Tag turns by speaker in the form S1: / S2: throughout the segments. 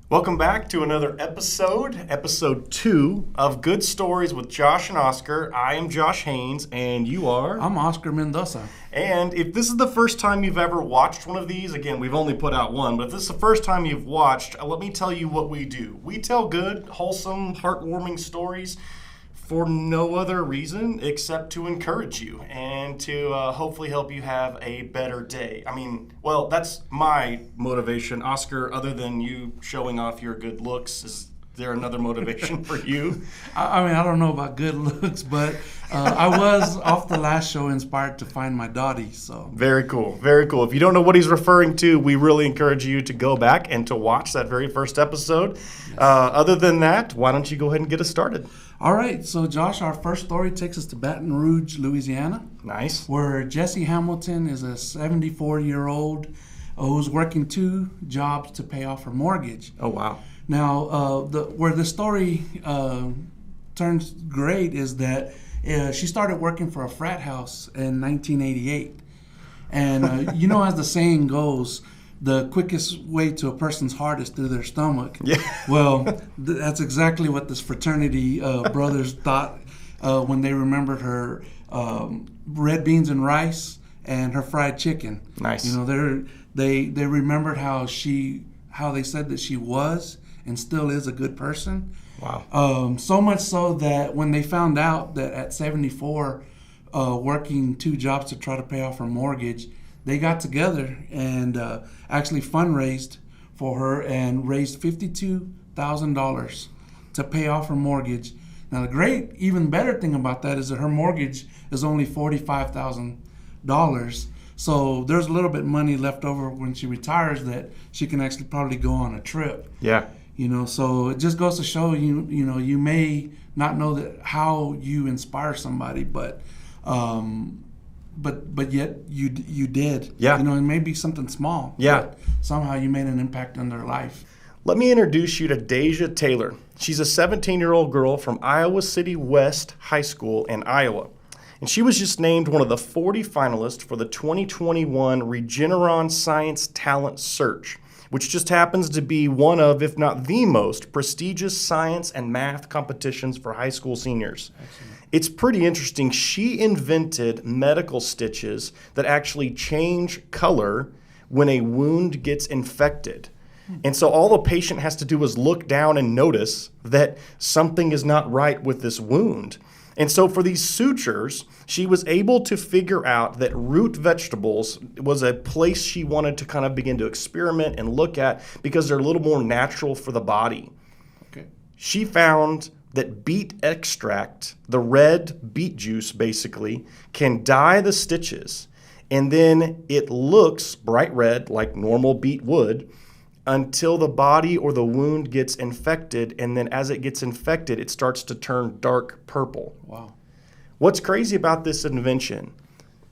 S1: Welcome back to another episode 2 of Good Stories with Josh and Oscar. I am Josh Haynes, and you are?
S2: I'm Oscar Mendoza.
S1: And if this is the first time you've ever watched one of these, again, we've only put out one, but if this is the first time you've watched, let me tell you what we do. We tell good, wholesome, heartwarming stories for no other reason except to encourage you and to hopefully help you have a better day. Well, that's my motivation. Oscar, other than you showing off your good looks, is there another motivation for you?
S2: I don't know about good looks, but I was, off the last show, inspired to find my Dottie. So
S1: Very cool. Very cool. If you don't know what he's referring to, we really encourage you to go back and to watch that very first episode. Yes. Other than that, why don't you go ahead and get us started?
S2: All right. So, Josh, our first story takes us to Baton Rouge, Louisiana.
S1: Nice.
S2: Where Jesse Hamilton is a 74-year-old who's working 2 jobs to pay off her mortgage.
S1: Oh, wow.
S2: Now, where the story turns great is that she started working for a frat house in 1988. And as the saying goes, the quickest way to a person's heart is through their stomach.
S1: Yeah.
S2: Well, that's exactly what this fraternity brothers thought when they remembered her red beans and rice and her fried chicken.
S1: Nice.
S2: They remembered how they said that she was and still is a good person.
S1: Wow.
S2: So much so that when they found out that at 74, working 2 jobs to try to pay off her mortgage, they got together and actually fundraised for her and raised $52,000 to pay off her mortgage. Now, the great, even better thing about that is that her mortgage is only $45,000. So there's a little bit of money left over when she retires that she can actually probably go on a trip.
S1: Yeah.
S2: So it just goes to show you may not know that how you inspire somebody, but yet you did.
S1: Yeah.
S2: It may be something small.
S1: Yeah.
S2: But somehow you made an impact on their life.
S1: Let me introduce you to Deja Taylor. She's a 17-year-old girl from Iowa City West High School in Iowa. And she was just named one of the 40 finalists for the 2021 Regeneron Science Talent Search, which just happens to be one of, if not the most, prestigious science and math competitions for high school seniors. Excellent. It's pretty interesting. She invented medical stitches that actually change color when a wound gets infected. And so all the patient has to do is look down and notice that something is not right with this wound. And so for these sutures, she was able to figure out that root vegetables was a place she wanted to kind of begin to experiment and look at because they're a little more natural for the body.
S2: Okay.
S1: She found that beet extract, the red beet juice basically, can dye the stitches, and then it looks bright red like normal beet would until the body or the wound gets infected, and then as it gets infected, it starts to turn dark purple.
S2: Wow.
S1: What's crazy about this invention,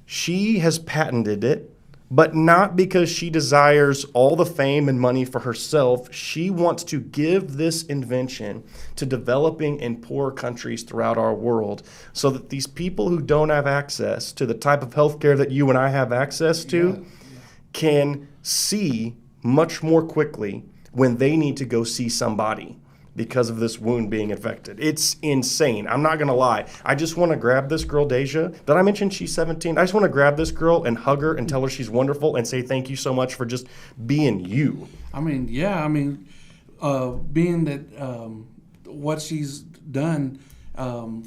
S1: she has patented it, but not because she desires all the fame and money for herself. She wants to give this invention to developing and poor countries throughout our world so that these people who don't have access to the type of healthcare that you and I have access to can see much more quickly when they need to go see somebody because of this wound being infected. It's insane. I'm not going to lie. I just want to grab this girl, Deja. Did I mention she's 17? I just want to grab this girl and hug her and tell her she's wonderful and say thank you so much for just being you.
S2: Being that what she's done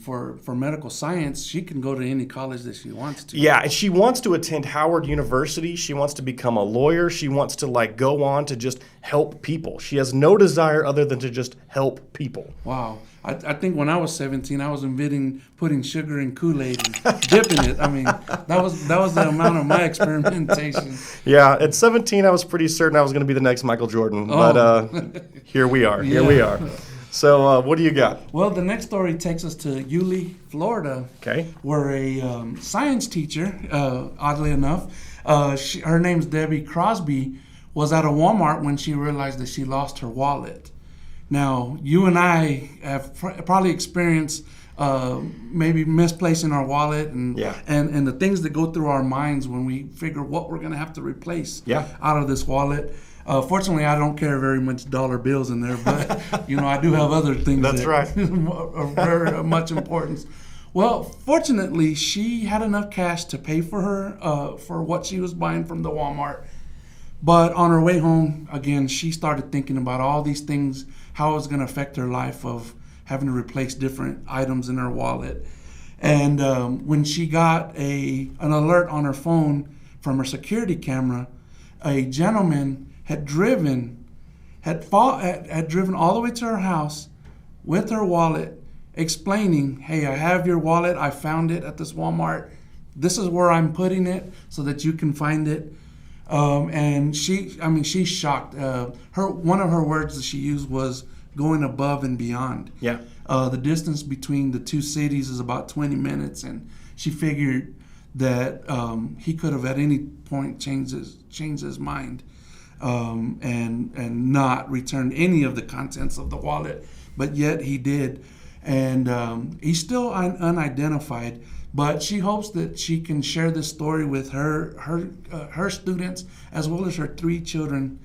S2: for medical science, she can go to any college that she wants to.
S1: Yeah, and she wants to attend Howard University. She wants to become a lawyer. She wants to go on to just help people. She has no desire other than to just help people.
S2: Wow. I think when I was 17, I was inventing putting sugar in Kool-Aid and dipping it. That was the amount of my experimentation.
S1: Yeah, at 17, I was pretty certain I was going to be the next Michael Jordan. But here we are.
S2: Yeah.
S1: Here we are. So what do you got?
S2: Well, the next story takes us to Yulee, Florida, where a science teacher, oddly enough, her name's Debbie Crosby, was at a Walmart when she realized that she lost her wallet. Now, you and I have probably experienced maybe misplacing our wallet and the things that go through our minds when we figure what we're going to have to replace out of this wallet. Fortunately, I don't carry very much dollar bills in there, but I do have other things
S1: That's right.
S2: are very much importance. Well, fortunately, she had enough cash to pay for her for what she was buying from the Walmart. But on her way home, again, she started thinking about all these things, how it was going to affect her life of having to replace different items in her wallet. And when she got an alert on her phone from her security camera, a gentleman had driven all the way to her house with her wallet, explaining, "Hey, I have your wallet. I found it at this Walmart. This is where I'm putting it so that you can find it." And she's shocked. One of her words that she used was going above and beyond.
S1: Yeah.
S2: The distance between the two cities is about 20 minutes, and she figured that he could have at any point changed his mind and not returned any of the contents of the wallet, but yet he did. And he's still unidentified. But she hopes that she can share this story with her students as well as her three children,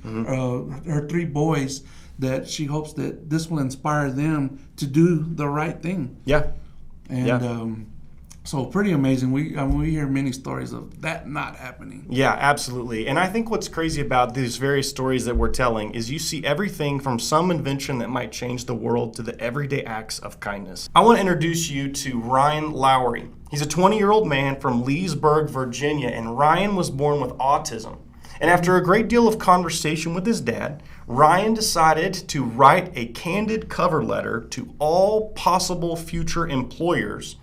S2: her three boys. That she hopes that this will inspire them to do the right thing.
S1: Yeah.
S2: And so pretty amazing. We hear many stories of that not happening.
S1: Yeah, absolutely. And I think what's crazy about these various stories that we're telling is you see everything from some invention that might change the world to the everyday acts of kindness. I want to introduce you to Ryan Lowry. He's a 20-year-old man from Leesburg, Virginia, and Ryan was born with autism. And after a great deal of conversation with his dad, Ryan decided to write a candid cover letter to all possible future employers,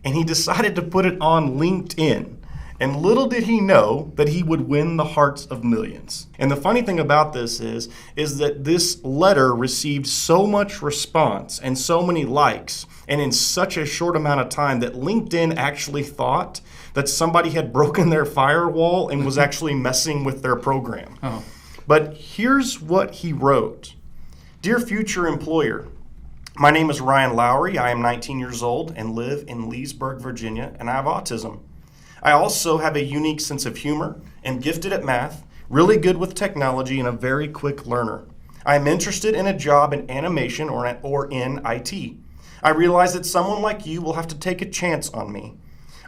S1: and he decided to put it on LinkedIn. And little did he know that he would win the hearts of millions. And the funny thing about this is that this letter received so much response and so many likes, and in such a short amount of time, that LinkedIn actually thought that somebody had broken their firewall and was actually messing with their program.
S2: Oh.
S1: But here's what he wrote. "Dear future employer, my name is Ryan Lowry. I am 19 years old and live in Leesburg, Virginia, and I have autism. I also have a unique sense of humor, am gifted at math, really good with technology, and a very quick learner. I am interested in a job in animation or in IT. I realize that someone like you will have to take a chance on me.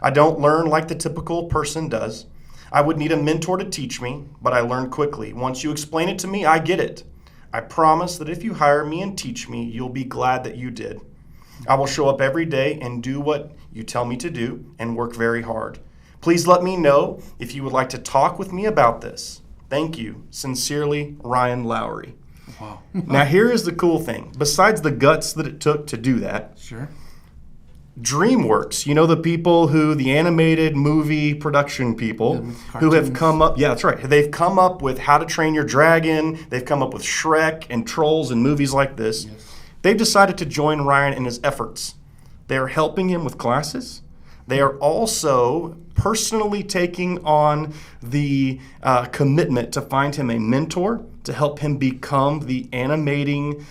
S1: I don't learn like the typical person does. I would need a mentor to teach me, but I learn quickly. Once you explain it to me, I get it. I promise that if you hire me and teach me, you'll be glad that you did. I will show up every day and do what you tell me to do and work very hard. Please let me know if you would like to talk with me about this. Thank you. Sincerely, Ryan Lowry."
S2: Wow.
S1: Now, here is the cool thing. Besides the guts that it took to do that,
S2: Sure.
S1: DreamWorks, the people the animated movie production people who have
S2: cartoons.
S1: come up, that's right. They've come up with How to Train Your Dragon. They've come up with Shrek and Trolls and movies like this.
S2: Yes.
S1: They've decided to join Ryan in his efforts. They are helping him with classes. They are also personally taking on the commitment to find him a mentor to help him become the animating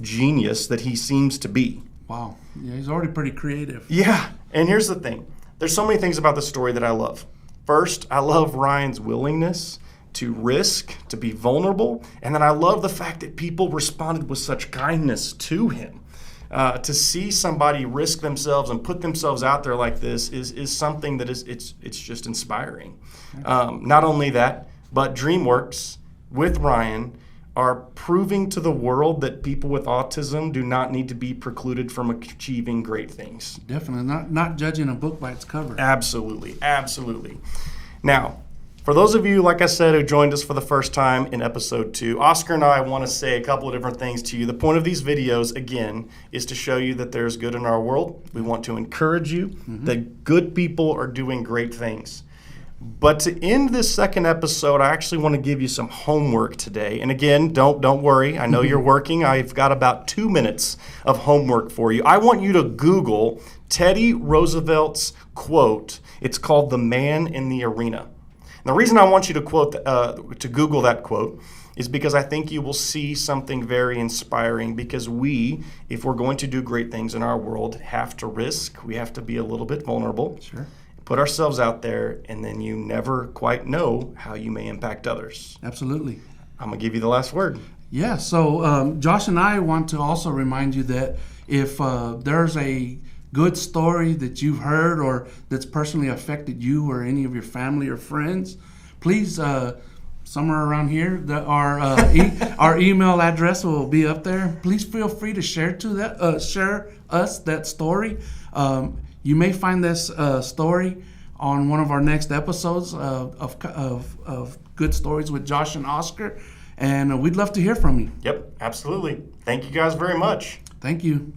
S1: genius that he seems to be.
S2: Wow. Yeah, he's already pretty creative.
S1: Yeah, and here's the thing. There's so many things about the story that I love. First, I love Ryan's willingness to risk, to be vulnerable, and then I love the fact that people responded with such kindness to him. To see somebody risk themselves and put themselves out there like this is something that it's just inspiring. Not only that, but DreamWorks with Ryan are proving to the world that people with autism do not need to be precluded from achieving great things.
S2: Definitely. Not judging a book by its cover.
S1: Absolutely. Now, for those of you, like I said, who joined us for the first time in episode 2, Oscar and I want to say a couple of different things to you. The point of these videos, again, is to show you that there's good in our world. We want to encourage you that good people are doing great things. But to end this second episode, I actually want to give you some homework today. And again, don't worry. I know you're working. I've got about 2 minutes of homework for you. I want you to Google Teddy Roosevelt's quote. It's called "The Man in the Arena." And the reason I want you to to Google that quote is because I think you will see something very inspiring, because we, if we're going to do great things in our world, have to risk. We have to be a little bit vulnerable.
S2: Sure.
S1: Put ourselves out there, and then you never quite know how you may impact others.
S2: Absolutely.
S1: I'm going to give you the last word.
S2: Yeah, so Josh and I want to also remind you that if there's a good story that you've heard or that's personally affected you or any of your family or friends, please, somewhere around here, our email address will be up there. Please feel free to share us that story. You may find this story on one of our next episodes of Good Stories with Josh and Oscar, and we'd love to hear from you.
S1: Yep, absolutely. Thank you guys very much.
S2: Thank you.